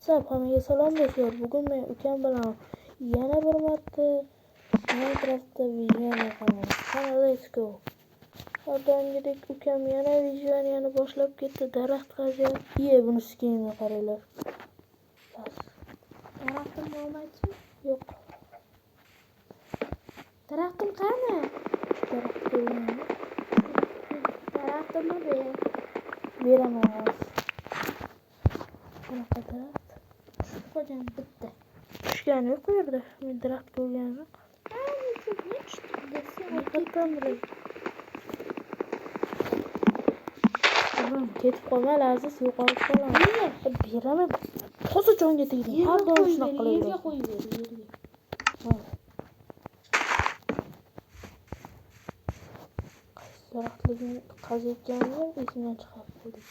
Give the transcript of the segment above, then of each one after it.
WhatsApp hammaga salom do'stlar. Bugun men ukam bilan yana bir marta Minecraftda video qilamiz. Let's go. Ordongidek ukam yana videoni boshlab ketdi. Daraxt qaziyapti. Buni skiniga qaranglar. Bas. Daraxtim bo'lmaydi? Yo'q. Daraxtim qani? Daraxtimni ber. Beraman. Bunaqa daraxt. Qo'ygan bitta. Tushgani yo'q bu yerda. Men daraxt ko'rganim yo'q. Ketib qolma Aziz, yo'qolib qolaman. Beraman. Toza jonga tegdi. Har doim shunaqa qilaveradi. Yerga qo'yib ber, yerga. Daraxtligini qaziyotganimda esimdan chiqarib qo'ydim.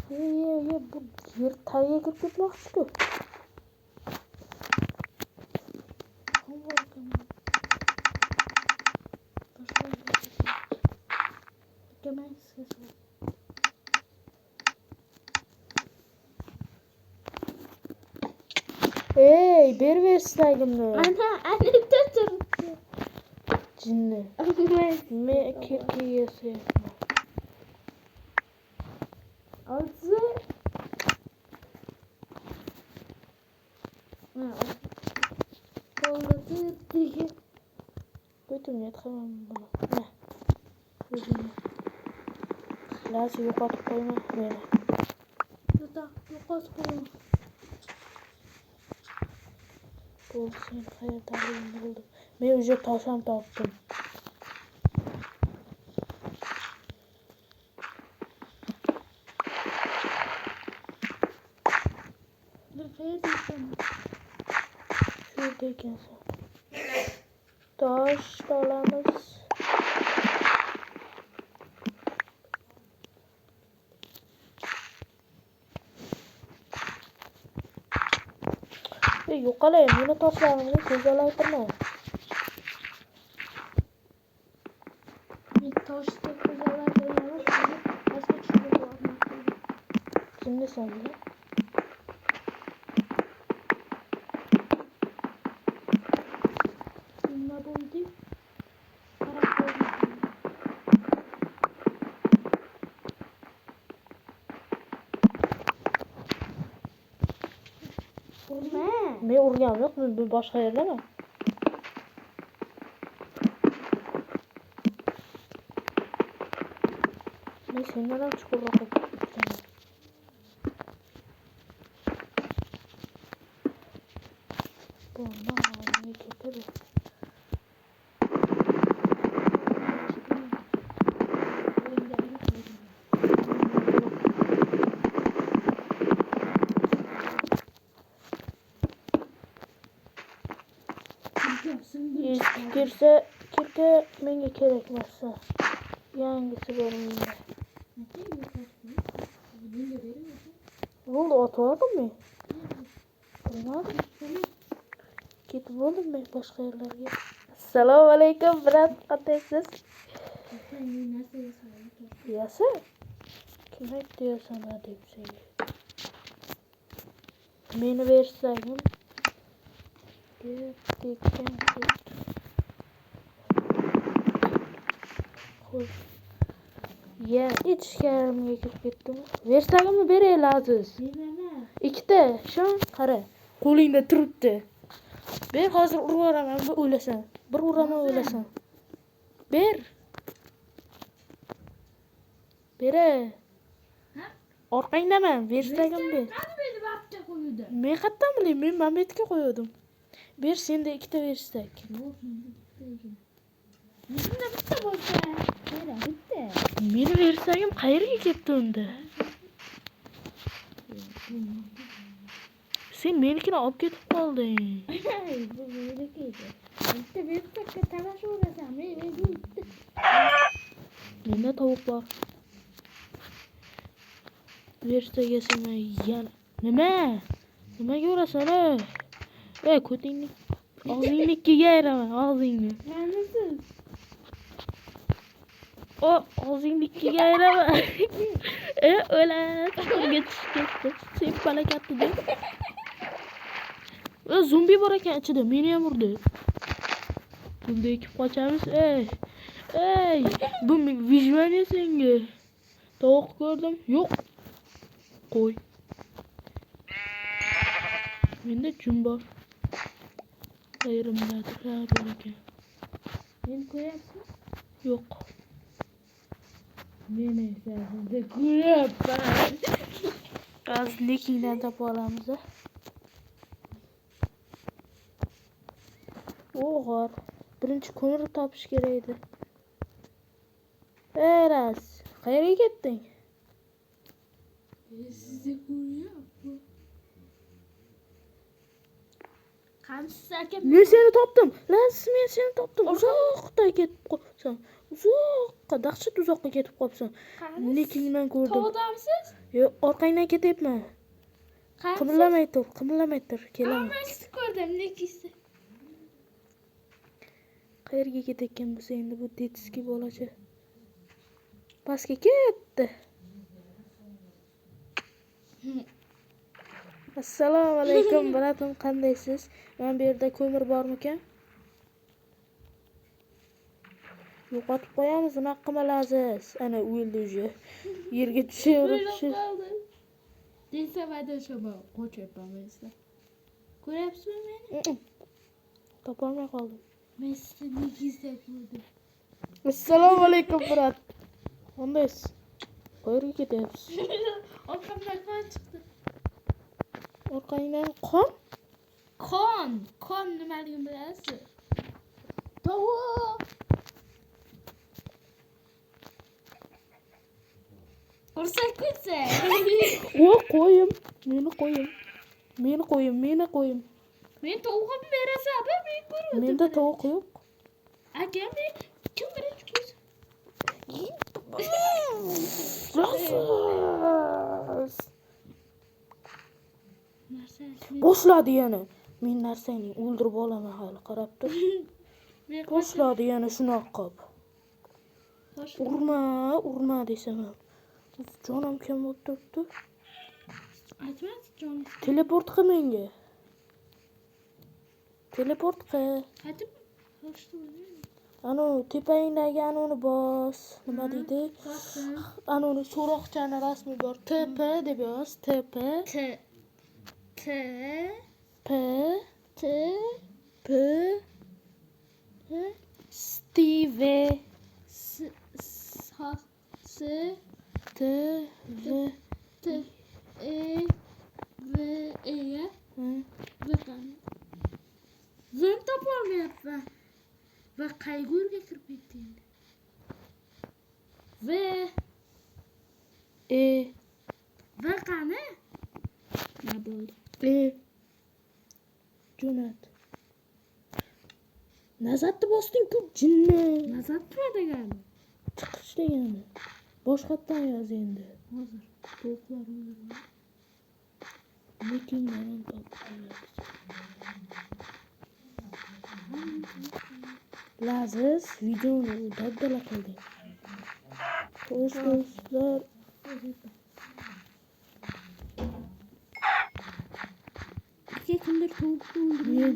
Bu yer tagiga kirib ketmoqchi-ku. Ber istagimni. Ana turibdi. Jinni. Men kirki yasayapman. Olsa Qo'ydim yetqaman buni. Lazım yo'qotib qo'yma meni. Yo'qotib qo'yma. Sen qayerdaligingni bildim. Men уже tosh ham topdim. Şurada ekansan. Tosh olamiz. Yo'qolay, meni toshlarimni ko'zalaytirma. Men toshni ko'zalaytirmadim, boshqa tushunib bo'lmaydi. Jinnisanmi? Nima bo'ldi? Qarab ko'ring. Men urganim yo'q, men boshqa yerdaman. Men sendan ham chuqurroqqa ketaman. Bomba holiga ketadi. Kirsa menga kerak narsa. Yangisi bor menda. Bo'ldi, otvordim men. Bilmadim. Ketib bo'ldim men boshqa yerlarga. Assalomu alaykum, brat, qandaksiz? Yasa? Kim aytdi yasama deb senga? Meni bersagim. İçkarimga kirib ketdim. Versagimni beray Aziz. Ikkita, shon qara. Qo'lingda turibdi. Ber, hozir urib yuboraman, bir o'lasan. Bir uraman o'lasan. Ber. Bera. Orqangdaman, versagimni. Men qayerdan bilay, men Mametga qo'ydim. Ber, senda ikkita versak. Bizimda bitta bo'lsa, bitta. Meni versagim qayerga ketdi unda? Sen menikini olib ketib qolding. Bu meniki edi. Bitta beribdi, talashaverasam, men bitta. Menda tovuq bor. Bersa yesam yana. Nima? Nimaga urasan, ey? Ko'tingni og'zingni ikkiga ayiraman, og'zingni. Ma'nisiz. Og'zingni ikkiga ayiraman. O'lat. Qo'lga tushib ketdi. Sen palakatdi. Zombi bor ekan ichida, meni ham urdi. Bunda ekib qochamiz, ey. Bu vijvaniya senga. Tovuq ko'rdim. Yo'q. Qo'y. Menda jun bor. Ayrimdadir bor ekan. Men ko'ryapsiz? Yo'q. Men esa sizni ko'ryapman. Gazlikdan topib olamiz. O'g'or. Birinchi ko'mir topish kerak edi. Ras, qayerga ketding? Sizni ko'ryapman. Qansiz aka? Men seni topdim. Men seni topdim. Uzoqqa ketib qolibsan. Uzoqqa, dahshat uzoqqa ketib qolibsan. Nekingdan ko'rdim. Tovdamsiz? Yo'q, orqangdan ketyapman. Qimirlamay tur. Kelaman. Men sizni ko'rdim, nekisi. Qayerga ketayotgan bo'lsa endi bu detskiy bolacha. Pastga ketdi. Assalomu alaykum, bratim, qandaysiz? Men bu yerda ko'mir bormikan? Yo'qotib qo'yamiz, unaqa qilmalaziz. Ana o'ldi uje. Yerga tushaveribdi. Desa vada shoma qo'chayapman men sizga. Ko'ryapsizmi meni? Topolmay qoldim. Men sizni negizda ko'rdim. Assalomu alaykum, brat. Qandaysiz? Qayerga ketyapsiz? Orqamdan qon chiqdi. Orqangdan qon? Qon nimaligini bilasiz? Tovuq. Ursak ketsa. Qo'yim. Meni qo'yim. Men tovuqni berasan, men ko'rdim. Menda tovuq yo'q. Aka men kim birinchi ko'z? Boshladi yana. Men narsangni o'ldirib olaman hali, qarab tur. Boshladi yana shunaqa qilib. Urma desam ham. Jonim kam bo'lib turibdi. Aytmas jonim. Teleport qil menga. Teleport qil. Qaytib boshlayman. Anu tepangdagi anuni bos. Nima deydi? Anuni so'roqchani rasmi bor. TP deb yoz. TP. P Steve T V Zon topolmayapman. Va qayg'urga kirib ketdi endi. Va qani? Nima bo'ldi? Jo'nat. Nazatni bosding-ku, jinni. Nazat nima degani? Chiqish degani. Boshqatdan yoz endi. Hozir tovuqlar o'ldirma. Nekingdan topib Laziz videoni dabdala qilding. Do'stlar, aka kimdir tovuqni o'ldirgan.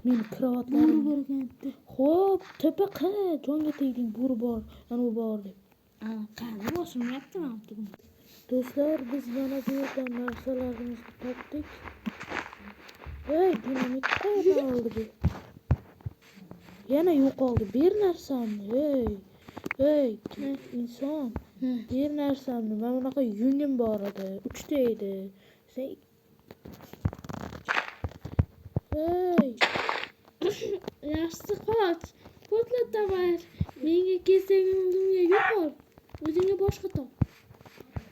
Meni kravatlarim Bo'lgandi. Xo'p, tepa qa, jonga tegding, bo'ri bor, anu bor deb. Qani bosimyaptimi bugun? Do'stlar, biz yana bu yerdan narsalarimizni topdik. Dinamit qayerdan oldi bu? Yana yo'qoldi. Ber narsamni, inson. Ber narsamni. Mana bunaqa yungim bor edi. 3 ta edi. Sen Yaxshisi qoch. Portlataman. Menga kelsang oldimga yo'qol. O'zingga boshqa top.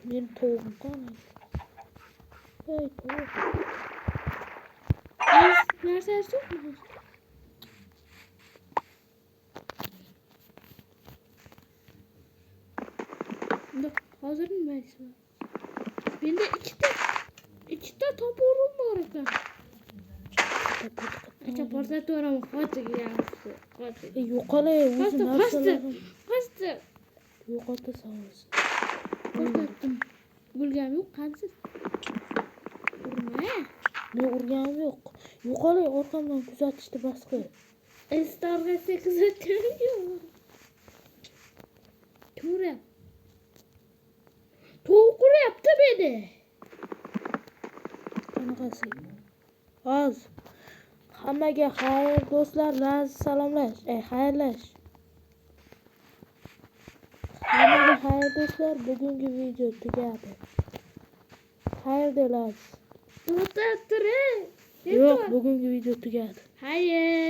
Benim tavuğum qani? Ey tavuk. Narsasi yo'qmi? Hozir nima deysiz? Menda ikkita topurim bor ekan. Acha portlatoveraman, qochib yaxshisi. Qochib. Yo'qolay o'zi narsalarim. Qochdi. Yo'qotasan o'zi. To'xtatdim. Bo'lgani yo'q, qansiz? Urma. Men urganim yo'q. Yo'qolay orqamdan kuzatishni bas qil. Estorga 8 yo'q. To'ra. Tovuq uryapti meni. Qanaqasi? Oz. Hammaga xayr do'stlar, salomlash. Xayrlash. Hammaga xayr do'stlar, bugungi video tugadi. Xayr delasiz. To'xtab tur. Yo'q, bugungi video tugadi. Xayr.